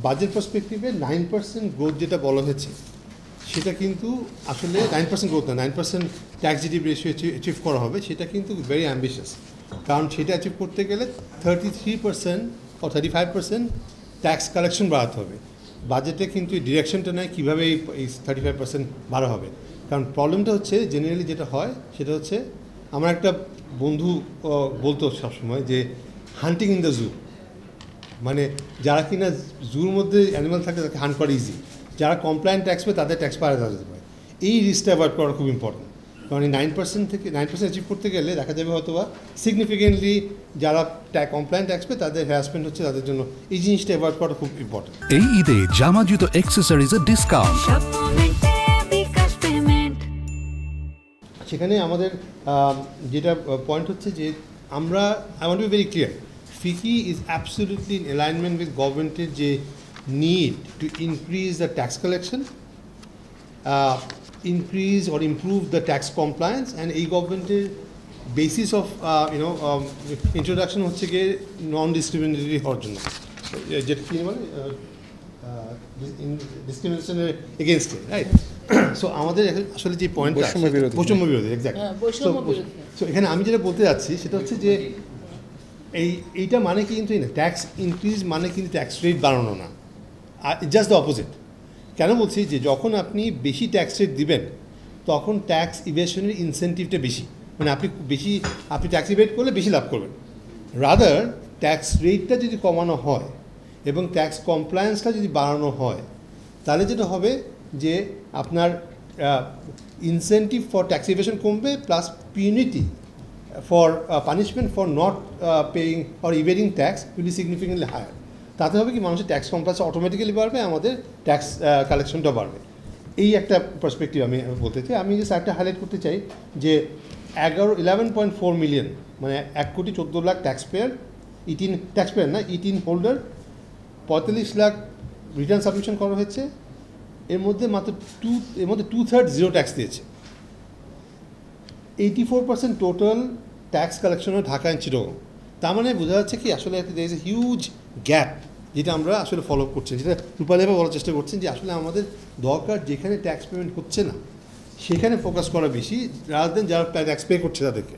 Budget পার্সপেক্টিভে 9% growth যেটা বলা হয়েছে সেটা কিন্তু আসলে 9% গ্রোথ না, 9% ট্যাক্স জিডিপি রেশিও অ্যাচিভ করা হবে, সেটা কিন্তু ভেরি অ্যাম্বিশিয়াস। কারণ সেটা অ্যাচিভ করতে গেলে 33% ও 35% ট্যাক্স কালেকশন বাড়াতে হবে। বাজেটে কিন্তু এই ডিরেকশনটা নেয় কীভাবে এই 35% বাড়া হবে। কারণ প্রবলেমটা হচ্ছে জেনারেলি যেটা হয় সেটা হচ্ছে, আমার একটা বন্ধু বলতো সবসময় যে হান্টিং ইন দ্য জু, মানে যারা কিনা জুর মধ্যে অ্যানিমাল থাকে তাকে হান্ট করা ইজি, যারা কমপ্লায়েন্ট ট্যাক্স পায় তাদের ট্যাক্স পাওয়া যেতে পারে। এই রিস্কটা অ্যাভয়েড করা খুব ইম্পর্টেন্ট। কারণ এই 9% থেকে 9% অ্যাচিভ করতে গেলে দেখা যাবে হয়তো বা সিগনিফিকেন্টলি যারা কমপ্লায়েন্ট ট্যাক্স পায় তাদের হ্যারাসমেন্ট হচ্ছে, তাদের জন্য এই জিনিসটা অ্যাভয়েড করা খুব ইম্পর্টেন্ট। এই ঈদে জামা জুতো অ্যাক্সেসরিজের ডিসকাউন্ট, সেখানে আমাদের যেটা পয়েন্ট হচ্ছে যে আমরা I want to be very clear, FICCI is absolutely in alignment with গভর্নমেন্টের যে need to increase the tax collection, increase or improve the tax compliance, and এই গভর্নমেন্টের বেসিস অফ ইন্ট্রোডাকশন হচ্ছে গিয়ে নন ডিসক্রিমিনেটরি হওয়ার জন্য, যেটা কি মানে ডিসক্রিমিনেশনের এগেনস্টে, রাইট? সো আমাদের আসলে যে পয়েন্টটা বৈষম্য বিরোধী, এক্স্যাক্ট। সো এখানে আমি যেটা বলতে যাচ্ছি সেটা হচ্ছে যে এইটা মানে কি কিন্তু ট্যাক্স ইনক্রিজ মানে কিন্তু ট্যাক্স রেট বাড়ানো না, জাস্ট দ্য অপোজিট। কেন বলছি যে যখন আপনি বেশি ট্যাক্স রেট দিবেন তখন ট্যাক্স ইভেশনের ইনসেন্টিভটা বেশি, মানে আপনি ট্যাক্স ইভেট করলে বেশি লাভ করবেন। রাদার ট্যাক্স রেটটা যদি কমানো হয় এবং ট্যাক্স কমপ্লায়েন্সটা যদি বাড়ানো হয়, তাহলে যেটা হবে যে আপনার ইনসেন্টিভ ফর ট্যাক্স ইভেশন কমবে, plus পিউনিটি for punishment for not paying or evading tax will be significantly higher. তাতে হবে কি মানুষের ট্যাক্স কমপ্লায়েন্স অটোমেটিক্যালি বাড়বে, আমাদের ট্যাক্স কালেকশনটা বাড়বে। এই একটা পার্সপেক্টিভ আমি বলতে চাই। আমি জাস্ট একটা হাইলাইট করতে চাই যে 11.4 মিলিয়ন, মানে 1,14,00,000 tax payer, 18 holder, 45 lakh return submission করা হয়েছে। এর মধ্যে মাত্র 2/3 জিরো ট্যাক্স দিয়েছে। 84% টোটাল ট্যাক্স কালেকশন হয় ঢাকা অ্যান্ড চিটাগং। তার মানে বোঝা যাচ্ছে কি আসলে there is a huge gap, যেটা আমরা আসলে ফলো করছি, যেটা রূপালী ভাবে বলার চেষ্টা করছেন যে আসলে আমাদের দরকার যেখানে ট্যাক্স পেমেন্ট হচ্ছে না সেখানে ফোকাস করা বেশি, রাদার দেন যারা ট্যাক্স পে করছে তাদেরকে।